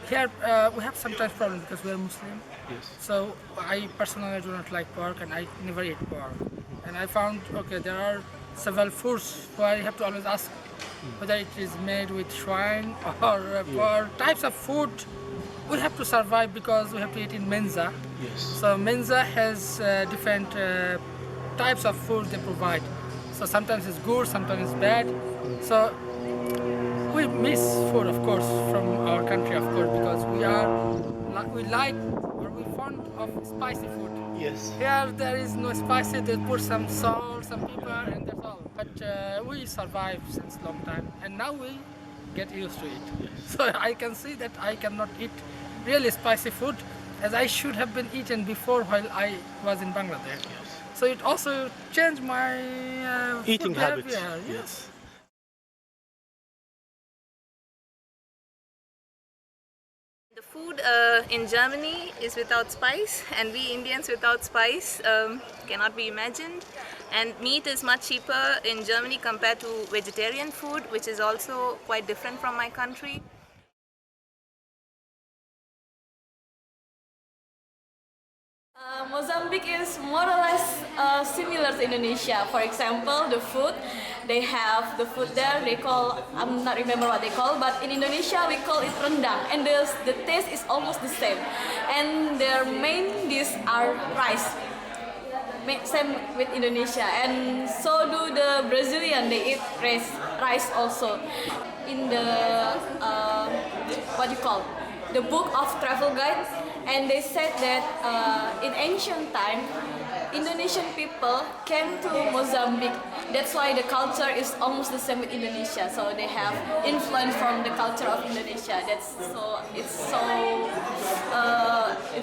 Here we have sometimes problem because we are Muslim. Yes. So I personally do not like pork and I never eat pork. And I found, okay, there are several foods where I have to always ask whether it is made with swine or pork. Types of food we have to survive because we have to eat in Mensa. Yes. So Mensa has different types of food they provide. So sometimes it's good, sometimes it's bad. So we miss food, of course, from our country, of course, because we like or we fond of spicy food. Yes. Here there is no spicy. They put some salt, some pepper, and that's all. But we survive since long time, and now we get used to it. Yes. So I can see that I cannot eat really spicy food as I should have been eaten before while I was in Bangladesh. Yes. So it also changed my Eating food habits. behavior. Yes. The food in Germany is without spice, and we Indians without spice cannot be imagined. And meat is much cheaper in Germany compared to vegetarian food, which is also quite different from my country. Mozambique is more or less similar to Indonesia. For example, the food, they have the food there, they call, I'm not remember what they call, but in Indonesia we call it rendang, and the taste is almost the same. And their main dish are rice. Same with Indonesia, and so do the Brazilian, they eat rice also. In the, what you call, the book of travel guides, and they said that in ancient time, Indonesian people came to Mozambique. That's why the culture is almost the same with Indonesia. So they have influence from the culture of Indonesia. It's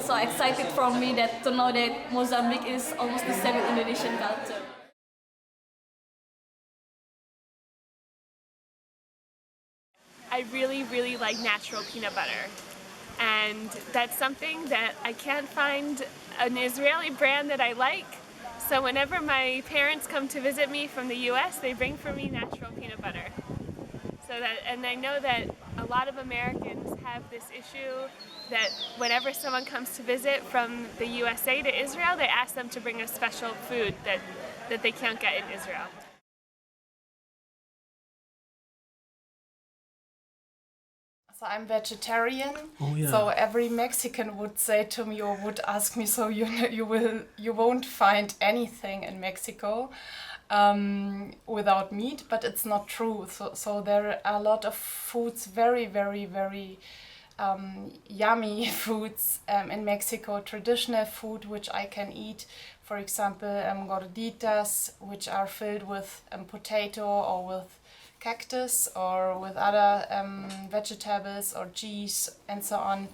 so excited for me that to know that Mozambique is almost the same with Indonesian culture. I really like natural peanut butter. And that's something that I can't find an Israeli brand that I like. So whenever my parents come to visit me from the US, they bring for me natural peanut butter. And I know that a lot of Americans have this issue that whenever someone comes to visit from the USA to Israel, they ask them to bring a special food that they can't get in Israel. So I'm vegetarian. Oh, yeah. So every Mexican would say to me or would ask me, so you won't find anything in Mexico without meat, but it's not true. So there are a lot of foods, very yummy foods in Mexico, traditional food which I can eat. For example, gorditas, which are filled with potato or with cactus or with other vegetables or cheese and so on,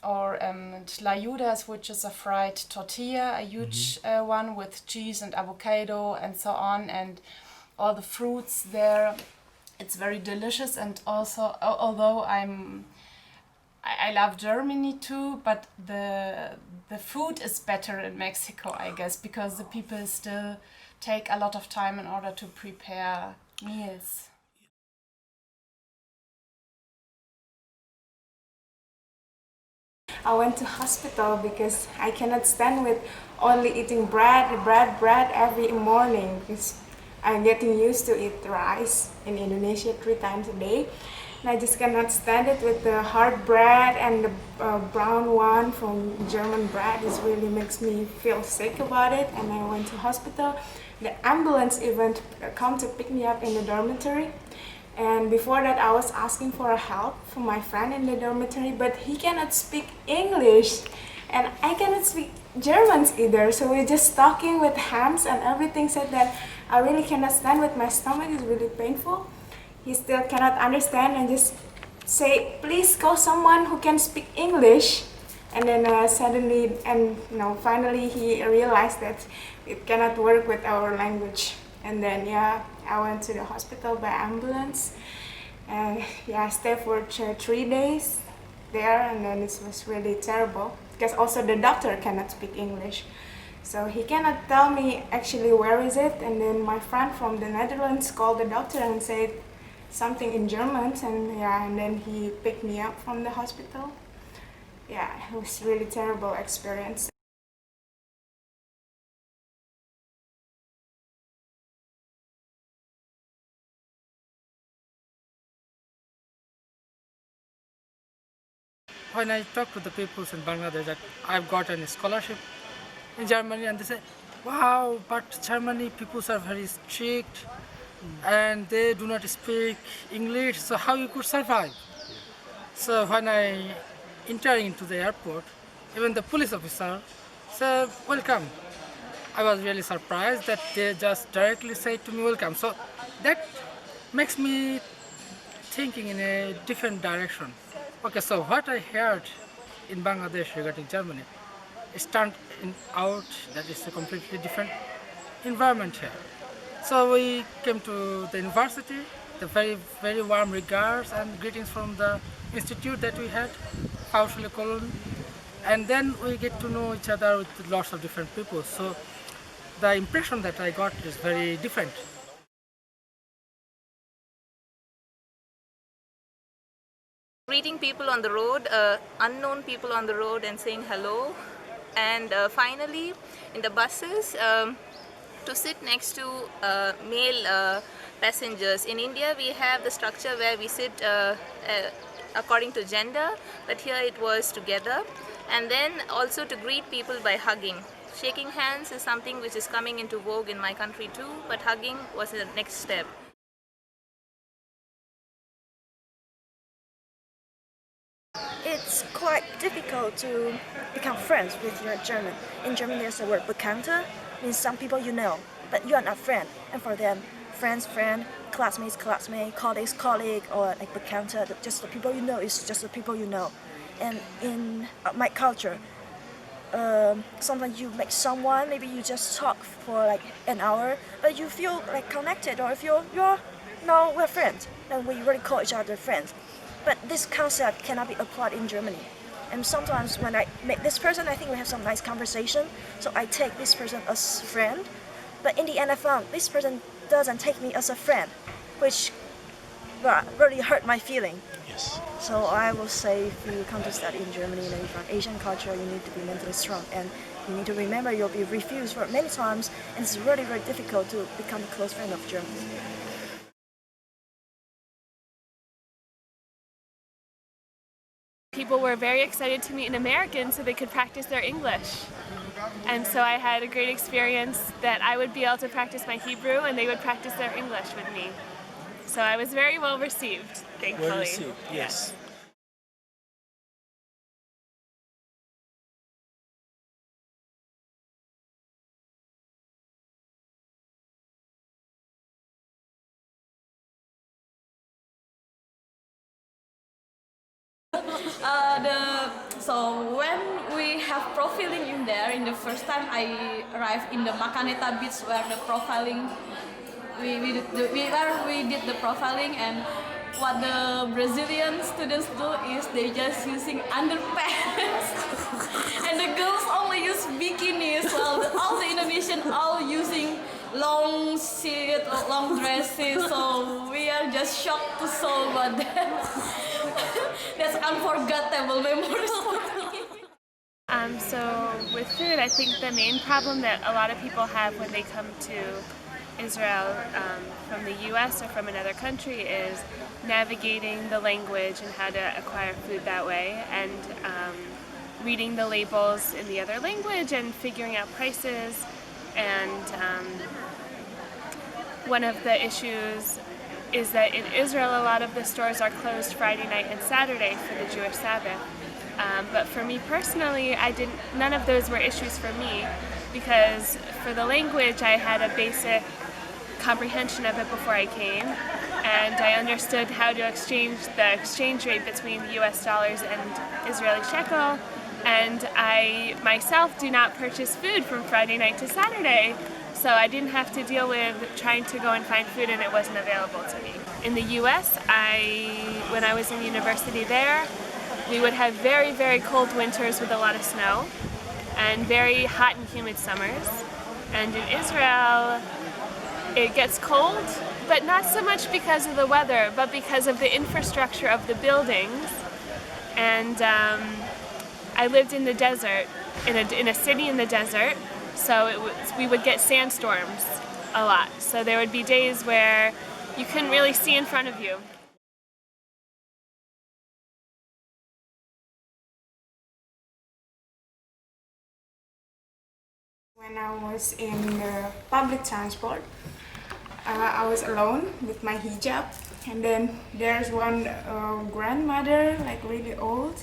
or tlayudas, which is a fried tortilla, a huge one with cheese and avocado and so on, and all the fruits there. It's very delicious, and also although I love Germany too, but the food is better in Mexico, I guess, because the people still take a lot of time in order to prepare meals. I went to hospital because I cannot stand with only eating bread every morning, because I'm getting used to eat rice in Indonesia 3 times a day. And I just cannot stand it with the hard bread, and the brown one from German bread. It really makes me feel sick about it, and I went to hospital. The ambulance even come to pick me up in the dormitory. And before that, I was asking for help from my friend in the dormitory, but he cannot speak English, and I cannot speak German either. So we're just talking with hands and everything. Said that I really cannot stand with my stomach is really painful. He still cannot understand, and just say, please call someone who can speak English. And then suddenly, and finally he realized that it cannot work with our language. And then I went to the hospital by ambulance, and I stayed for 3 days there, and then it was really terrible because also the doctor cannot speak English, so he cannot tell me actually where is it. And then my friend from the Netherlands called the doctor and said something in German, and then he picked me up from the hospital. Yeah, it was really terrible experience. When I talk to the people in Bangladesh that I've got a scholarship in Germany, and they say, wow, but Germany people are very strict and they do not speak English, so how you could survive? So when I enter into the airport, even the police officer said, welcome. I was really surprised that they just directly said to me, welcome. So that makes me thinking in a different direction. Okay, so what I heard in Bangladesh regarding Germany, it turned out that it's a completely different environment here. So we came to the university, the very warm regards and greetings from the institute that we had, Paushule Colony, and then we get to know each other with lots of different people. So the impression that I got is very different. Greeting people on the road, unknown people on the road and saying hello. And finally, in the buses, to sit next to male passengers. In India, we have the structure where we sit according to gender, but here it was together. And then also to greet people by hugging. Shaking hands is something which is coming into vogue in my country too, but hugging was the next step. It's quite difficult to become friends with your German. In German, there's a word Bekannte, means some people you know, but you are not friend. And for them, friends, friend, classmates, classmate, colleagues, colleague, or like Bekannte, just the people you know is just the people you know. And in my culture, sometimes you make someone, maybe you just talk for like an hour, but you feel like connected, or if no, we're friends, and we really call each other friends. But this concept cannot be applied in Germany. And sometimes when I meet this person, I think we have some nice conversation, so I take this person as friend. But in the end, I found this person doesn't take me as a friend, which really hurt my feeling. Yes. So I will say, if you come to study in Germany, and from Asian culture, you need to be mentally strong, and you need to remember you'll be refused for many times, and it's really, very difficult to become a close friend of Germans. People were very excited to meet an American so they could practice their English. And so I had a great experience that I would be able to practice my Hebrew and they would practice their English with me. So I was very well received, thankfully. Well received, yes. So when we have profiling in there, in the first time I arrived in the Makaneta beach where the profiling, we did the profiling, and what the Brazilian students do is they just using underpants and the girls only use bikinis, while all the Indonesian all using long shirt, long dresses, so we are just shocked to saw about that. That's unforgettable memories for me. So with food, I think the main problem that a lot of people have when they come to Israel from the US or from another country is navigating the language and how to acquire food that way, and reading the labels in the other language and figuring out prices. And one of the issues is that in Israel a lot of the stores are closed Friday night and Saturday for the Jewish Sabbath. But for me personally, none of those were issues for me, because for the language I had a basic comprehension of it before I came, and I understood how to exchange the exchange rate between the US dollars and Israeli shekel, and I myself do not purchase food from Friday night to Saturday, so I didn't have to deal with trying to go and find food and it wasn't available to me. In the US, when I was in university there, we would have very, very cold winters with a lot of snow, and very hot and humid summers. And in Israel, it gets cold, but not so much because of the weather, but because of the infrastructure of the buildings. And I lived in the desert, in a city in the desert, so we would get sandstorms a lot. So there would be days where you couldn't really see in front of you. When I was in the public transport, I was alone with my hijab, and then there's one grandmother, like really old,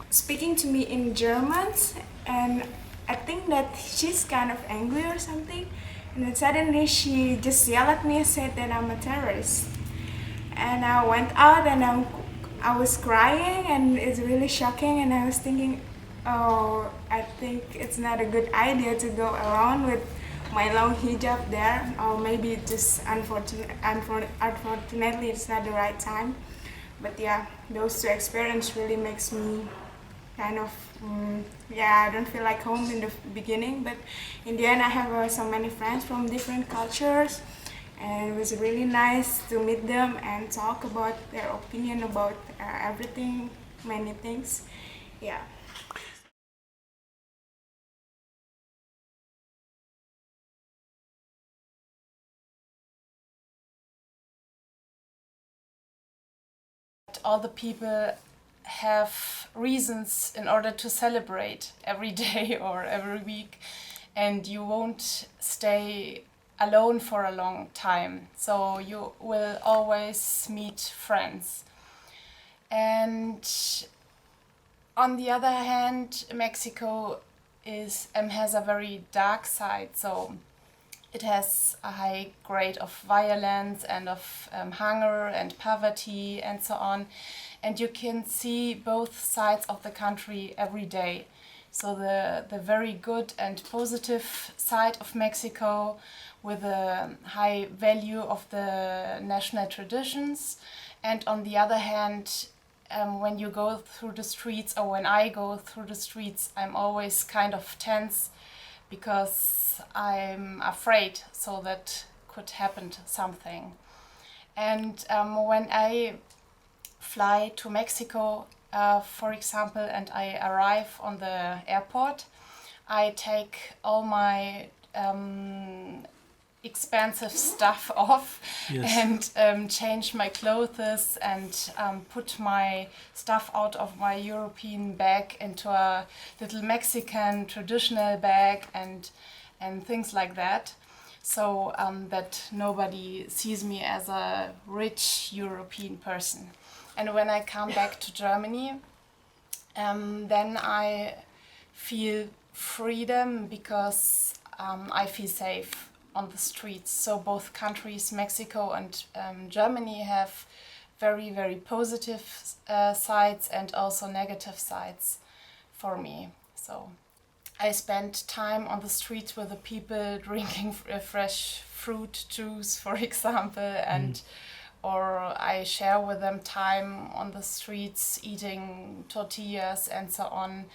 speaking to me in German, and I think that she's kind of angry or something, and then suddenly she just yelled at me and said that I'm a terrorist. And I went out and I was crying, and it's really shocking, and I was thinking, oh, I think it's not a good idea to go around with my long hijab there, or maybe just unfortunately it's not the right time. But yeah, those two experiences really makes me kind of, I don't feel like home in the beginning, but in the end I have so many friends from different cultures, and it was really nice to meet them and talk about their opinion about everything, many things. Yeah. All the people have reasons in order to celebrate every day or every week, and you won't stay alone for a long time, so you will always meet friends. And on the other hand, Mexico has a very dark side, so it has a high grade of violence and of hunger and poverty and so on. And you can see both sides of the country every day. So the very good and positive side of Mexico with a high value of the national traditions. And on the other hand, when you go through the streets, or when I go through the streets, I'm always kind of tense because I'm afraid, so that could happen something. And when I fly to Mexico, for example, and I arrive on the airport, I take all my expensive stuff off. Yes. And change my clothes and put my stuff out of my European bag into a little Mexican traditional bag and things like that, so that nobody sees me as a rich European person. And when I come back to Germany, then I feel freedom because I feel safe on the streets. So both countries, Mexico and Germany, have very, very positive sides and also negative sides for me. So I spend time on the streets with the people drinking fresh fruit juice, for example, and or I share with them time on the streets eating tortillas and so on.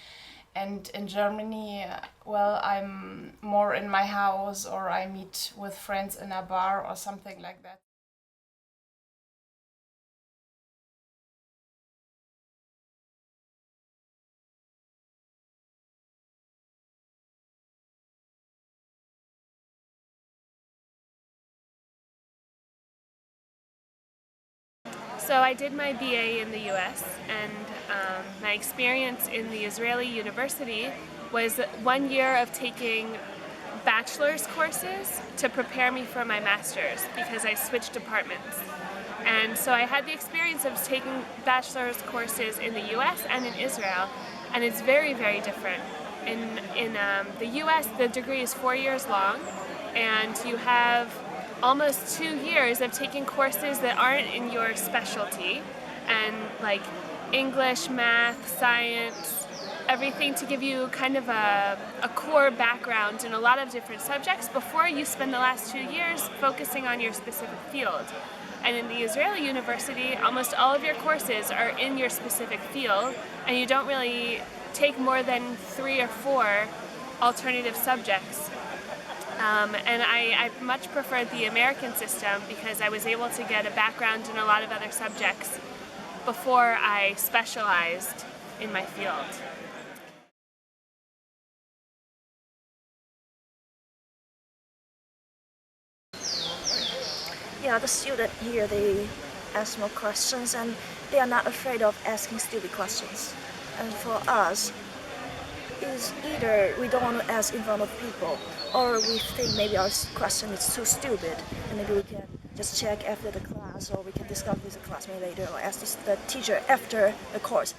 And in Germany, well, I'm more in my house, or I meet with friends in a bar or something like that. So I did my BA in the US, and my experience in the Israeli university was 1 year of taking bachelor's courses to prepare me for my master's, because I switched departments. And so I had the experience of taking bachelor's courses in the US and in Israel, and it's very, very different. In the US, the degree is 4 years long, and you have almost 2 years of taking courses that aren't in your specialty, and like English, math, science, everything to give you kind of a core background in a lot of different subjects before you spend the last 2 years focusing on your specific field. And in the Israeli university, almost all of your courses are in your specific field, and you don't really take more than 3 or 4 alternative subjects. And I much preferred the American system because I was able to get a background in a lot of other subjects before I specialized in my field. yeah, the student here, they ask more questions and they are not afraid of asking stupid questions. And for us, is either we don't want to ask in front of people, or we think maybe our question is too stupid, and maybe we can just check after the class, or we can discuss with the classmate later, or ask the teacher after the course.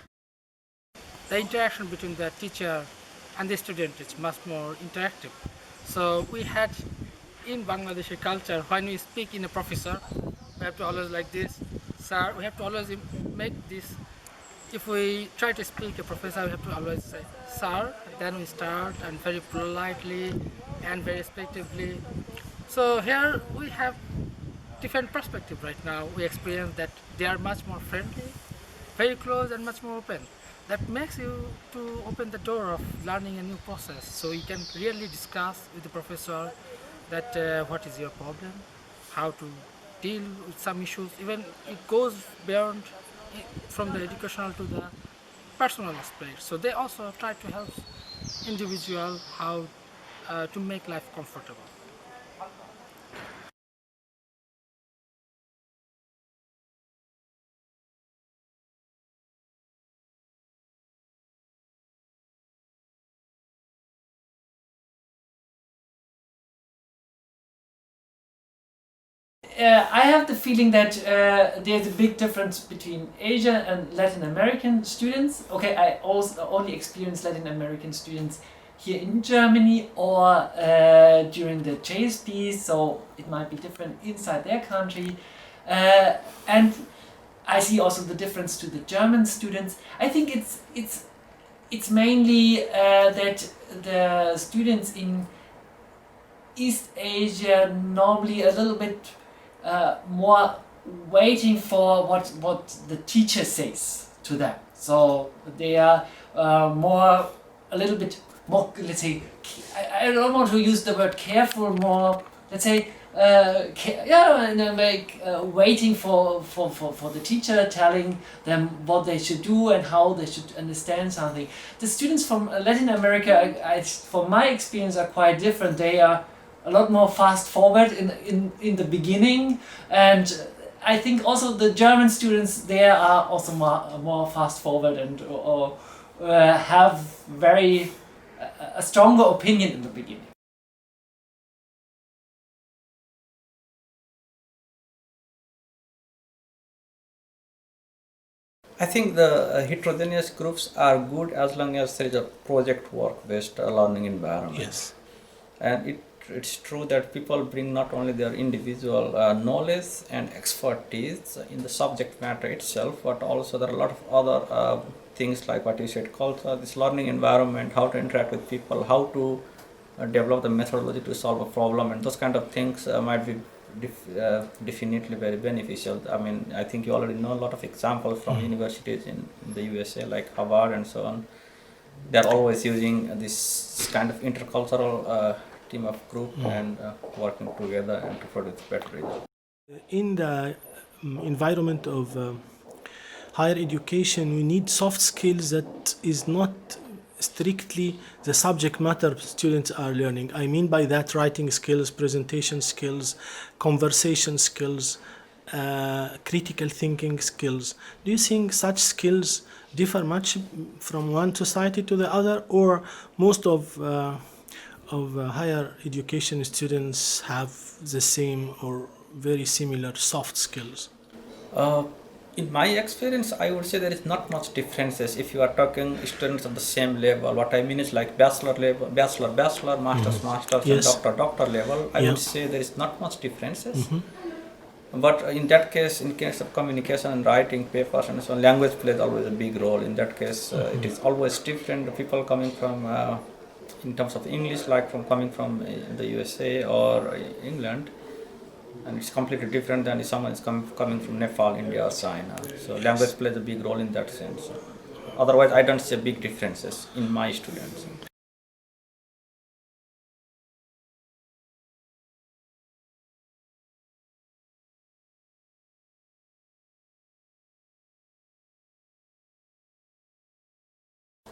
The interaction between the teacher and the student is much more interactive. So we had in Bangladeshi culture, when we speak in a professor, we have to always like this, sir, we have to always make this. If we try to speak a professor, we have to always say sir, then we start and very politely and very respectively. So here we have different perspective right now. We experience that they are much more friendly, very close and much more open. That makes you to open the door of learning a new process. So you can really discuss with the professor that what is your problem, how to deal with some issues. Even it goes beyond from the educational to the personal aspect. So they also try to help individual how to make life comfortable. I have the feeling that there's a big difference between Asian and Latin American students. Okay, I also only experience Latin American students here in Germany or during the JSP, so it might be different inside their country. And I see also the difference to the German students. I think it's mainly that the students in East Asia normally a little bit more waiting for what the teacher says to them. So they are more, a little bit more, let's say, I don't want to use the word careful, more, let's say, waiting for the teacher telling them what they should do and how they should understand something. The students from Latin America, from my experience, are quite different. They are a lot more fast forward in the beginning, and I think also the German students there are also more fast forward and have very a stronger opinion in the beginning. I think the heterogeneous groups are good as long as there is a project work based learning environment. Yes. And it's true that people bring not only their individual knowledge and expertise in the subject matter itself, but also there are a lot of other things like what you said, culture, this learning environment, how to interact with people, how to develop the methodology to solve a problem, and those kind of things might be definitely very beneficial. I mean, I think you already know a lot of examples from universities in the USA, like Harvard and so on. They're always using this kind of intercultural team of group and working together and to produce better results. In the environment of higher education, we need soft skills that is not strictly the subject matter students are learning. I mean by that writing skills, presentation skills, conversation skills, critical thinking skills. Do you think such skills differ much from one society to the other, or most of higher education students have the same or very similar soft skills? In my experience, I would say there is not much differences if you are talking students of the same level. What I mean is like bachelor level, bachelor, masters, Yes. and doctor level. I would say there is not much differences. But in that case, in case of communication and writing papers and so on, language plays always a big role. In that case, it is always different. The people coming from, in terms of English, like from coming from the USA or England, and it's completely different than if someone is coming from Nepal, India, or China. So language plays a big role in that sense. Otherwise, I don't see big differences in my students.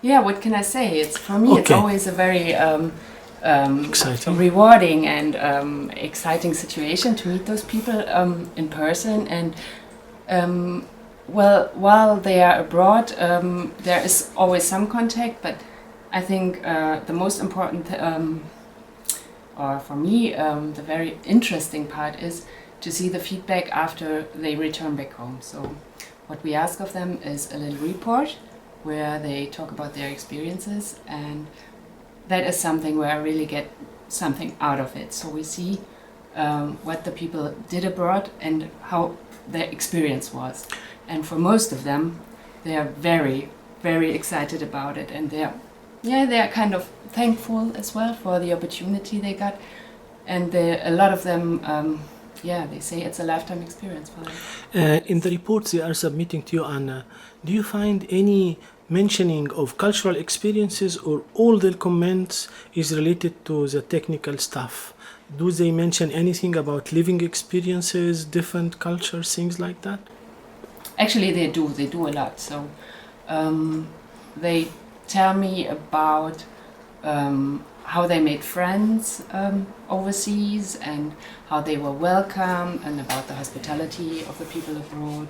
Yeah, what can I say? It's for me. It's Okay. always a very rewarding and exciting situation to meet those people in person. And well, while they are abroad, there is always some contact, but I think the most important, or for me, the very interesting part is to see the feedback after they return back home. So what we ask of them is a little report where they talk about their experiences, and that is something where I really get something out of it. So we see what the people did abroad and how their experience was. And for most of them, they are very, very excited about it, and they are kind of thankful as well for the opportunity they got. And a lot of them, they say it's a lifetime experience for them. In the reports they are submitting to you, Anna, do you find any mentioning of cultural experiences, or all the comments is related to the technical stuff? Do they mention anything about living experiences, different cultures, things like that? Actually, they do a lot. So they tell me about how they made friends overseas and how they were welcome, and about the hospitality of the people abroad.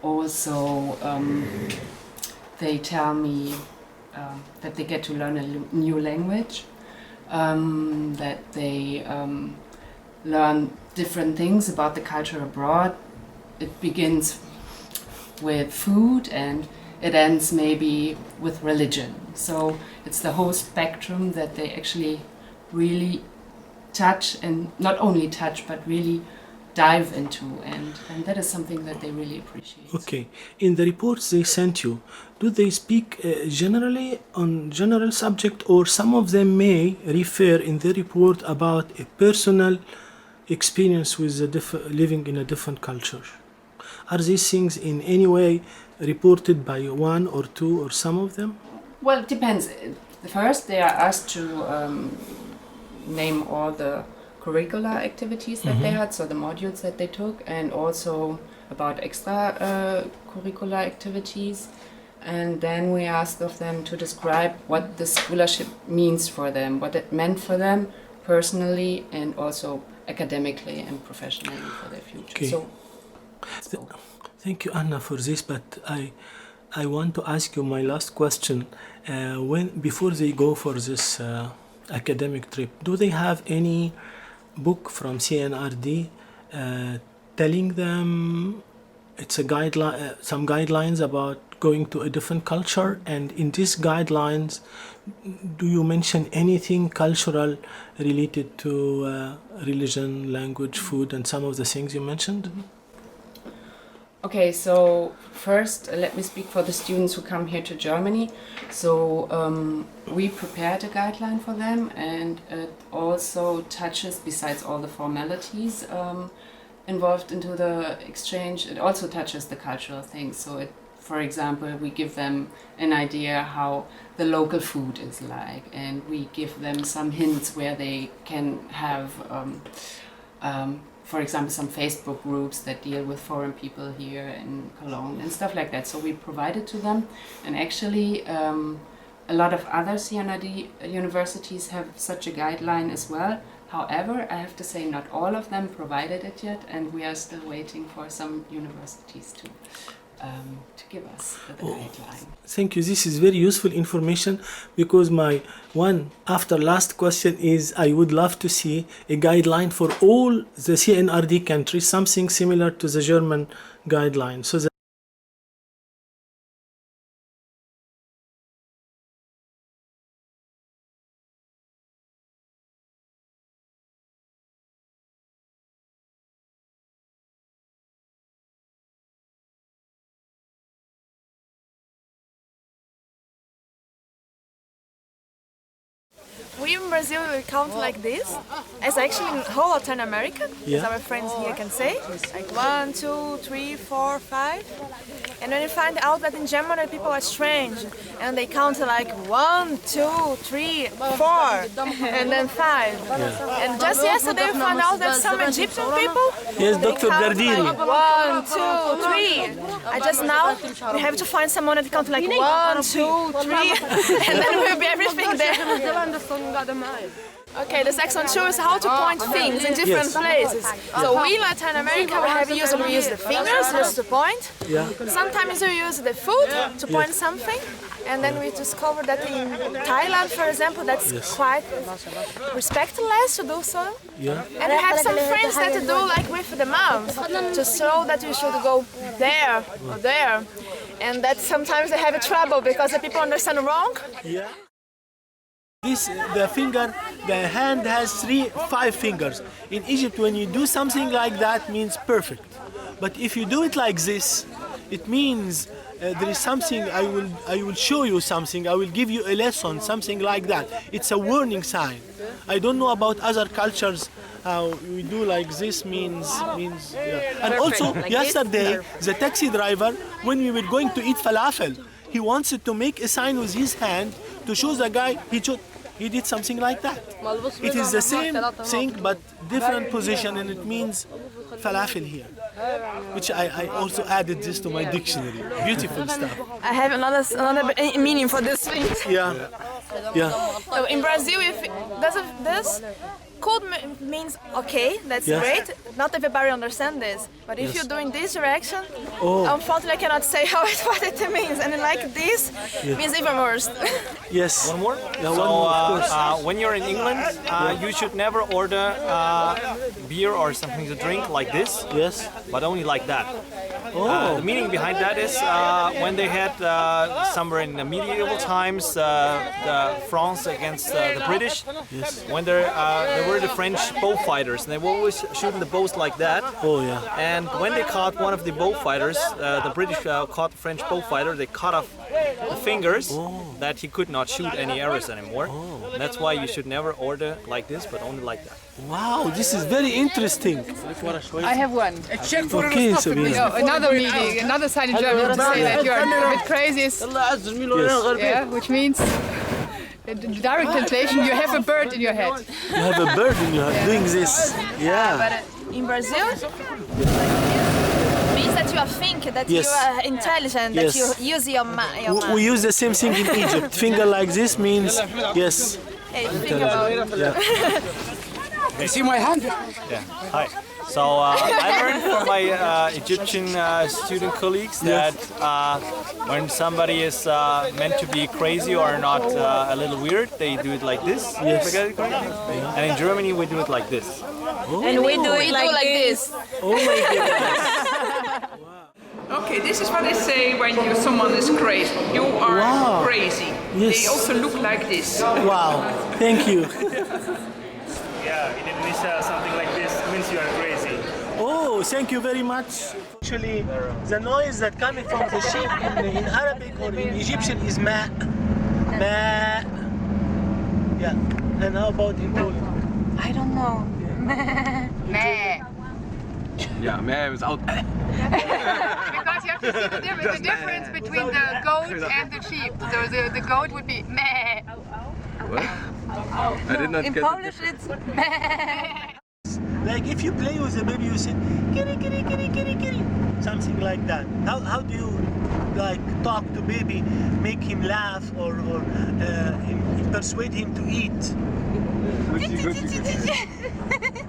Also, they tell me that they get to learn a new language, that they learn different things about the culture abroad. It begins with food and it ends maybe with religion. So it's the whole spectrum that they actually really touch, and not only touch but really dive into, and that is something that they really appreciate. Okay. In the reports they sent you, do they speak generally on general subject, or some of them may refer in the report about a personal experience with living in a different culture? Are these things in any way reported by one or two or some of them? Well, it depends. First, they are asked to name all the curricular activities that they had, so the modules that they took, and also about extra curricular activities. And then we asked of them to describe what the scholarship means for them, what it meant for them personally and also academically and professionally for their future. Okay. Thank you, Anna, for this, but I want to ask you my last question. Before they go for this academic trip, do they have any book from CNRD telling them it's a guideline, some guidelines about going to a different culture? And in these guidelines, do you mention anything cultural related to religion, language, food, and some of the things you mentioned? Okay, so first let me speak for the students who come here to Germany. So we prepared a guideline for them, and it also touches, besides all the formalities involved into the exchange, it also touches the cultural things. So for example, we give them an idea how the local food is like, and we give them some hints where they can have for example, some Facebook groups that deal with foreign people here in Cologne and stuff like that. So we provide it to them. And actually, a lot of other CNRD universities have such a guideline as well. However, I have to say not all of them provided it yet, and we are still waiting for some universities to give us the guideline. Thank you. This is very useful information, because my one after last question is I would love to see a guideline for all the CNRD countries, something similar to the German guideline, so that We in Brazil we count like this, as actually in whole Latin America, as our friends here can say, like 1, 2, 3, 4, 5. And then you find out that in Germany people are strange, and they count like 1, 2, 3, 4, and then 5. And just yesterday we found out that some Egyptian people, yes, Dr. Gardiri. 1, 2, 3. just now we have to find someone that count like 1, 2, 3, and then will be everything there. Okay, the next one shows how to point things in different places. So we in Latin America we usually use the fingers just to point. Yeah. Sometimes we use the foot to point something. And then we discovered that in Thailand, for example, that's quite respectless to do so. Yeah. And I have some friends that do like with the mouth to show that you should go there or there. And that sometimes they have trouble because the people understand wrong. Yeah. The hand has 5 fingers. In Egypt, when you do something like that, means perfect. But if you do it like this, it means there is something. I will show you something. I will give you a lesson, something like that. It's a warning sign. I don't know about other cultures. How we do like this means. Yeah. And also, yesterday, the taxi driver, when we were going to eat falafel, he wanted to make a sign with his hand to show the guy he did something like that. It is the same thing but different position, and it means falafel here, which I also added this to my dictionary. Beautiful stuff. I have another meaning for this thing. Yeah. So in Brazil, if this could means okay, that's great. Not everybody understands this, but if you do in this direction, unfortunately I cannot say what it means. And like this means even worse. Yes. One more? Yeah, one more, of course. When you're in England, you should never order beer or something to drink like this, but only like that. The meaning behind that is when they had somewhere in the medieval times France against the British, when there were the French bow fighters, and they were always shooting the bows like that. And when they caught one of the bow fighters, the British caught the French bow fighter, they cut off the fingers that he could not shoot any arrows anymore. And that's why you should never order like this, but only like that. Wow, this is very interesting. I have one. Okay, Sabina. Another meaning, another sign in German to say that you are a bit crazy is, which means, in direct translation, you have a bird in your head. You have a bird in your head doing this. Yeah. But in Brazil, means that you think that you are intelligent, that you use your mind. We use the same thing in Egypt. Finger like this means yes. Hey, think about it. You see my hand? Yeah. Hi. So I learned from my Egyptian student colleagues that when somebody is meant to be crazy or not a little weird, they do it like this. Yes. And in Germany we do it like this. And we do it like this. Oh my goodness. Okay, this is what they say when someone is crazy. You are crazy. Yes. They also look like this. Wow, thank you. Yeah, in Indonesia, something like this means you are crazy. Oh, thank you very much. Actually, the noise that coming from the sheep in Arabic or in Egyptian is ma. Ma. Yeah. And how about in Poland? I don't know. Meh. Yeah, meh is out. Because you have to see the difference between the goat and the sheep. So the goat would be meh. What? I did not In get Polish it's meh. Like if you play with a baby, you say kitty, kitty, kitty, kitty, kitty, something like that. How do you like talk to baby, make him laugh or persuade him to eat?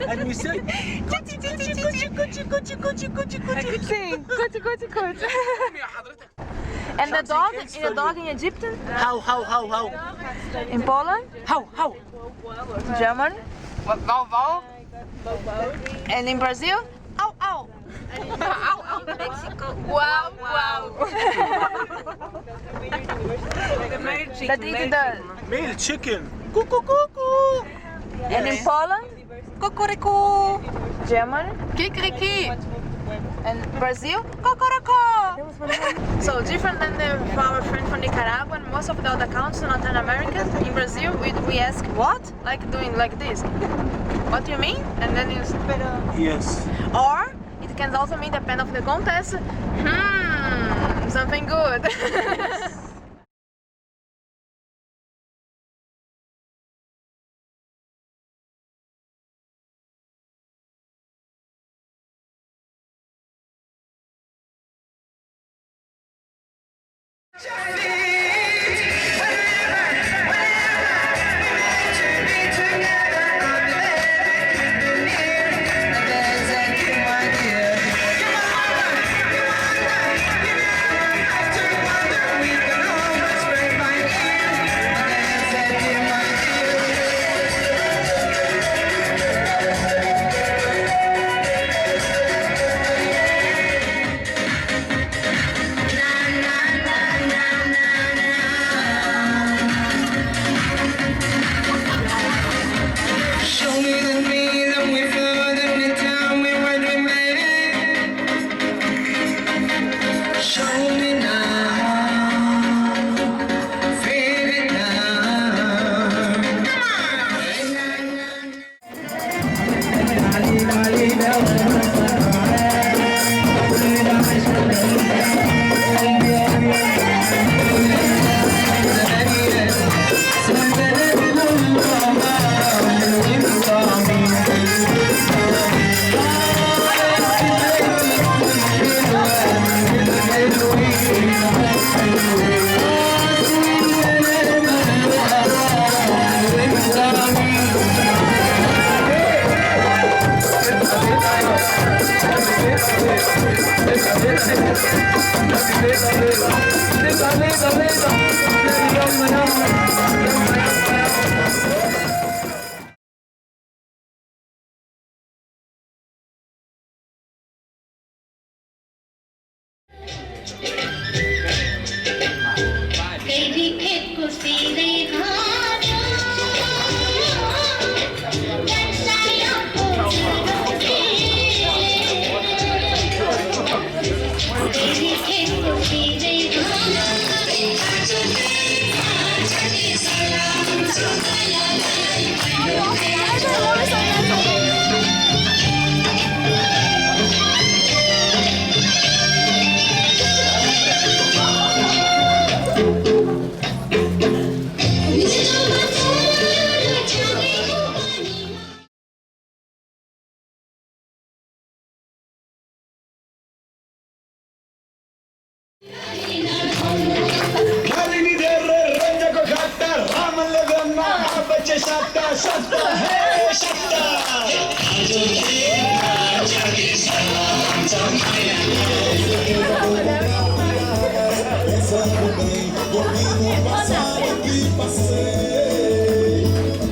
And we say kuchi, kuchi, kuchi, kuchi, kuchi, kuchi, kuchi, kuchi. Kuchi, kuchi, kuchi. And the dog in Egyptian? How? In Poland? How? German? Wow, wow. And in Brazil? Ow, ow. Ow, ow. Mexico. Wow, wow. That is the Male chicken. Cuckoo, cuckoo. And in Poland? Cocorico. German? Kikriki. And Brazil? Cocoroco. So different than our friend from Nicaragua and most of the other countries in Latin America. In Brazil, we ask what? Like doing like this. What do you mean? And then you Yes. or it can also mean depending on the context. Something good.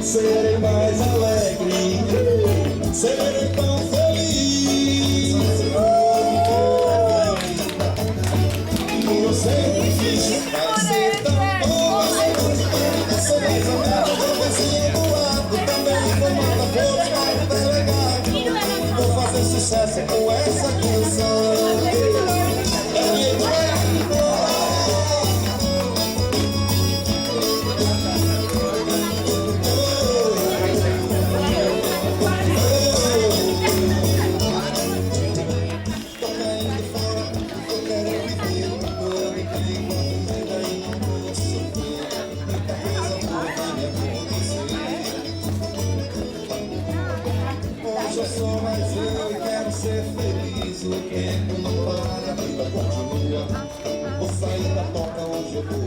Serei mais alegre, serei tão feliz. E eu sempre fiz, vai ser tão bom. Sou mais amado, vou vizinho do lado. Também vou mandar flores para o delegado. Vou fazer sucesso com essa canção. Hoje eu sou mais eu e quero ser feliz. O tempo não para, a vida continua. Vou sair da toca hoje eu vou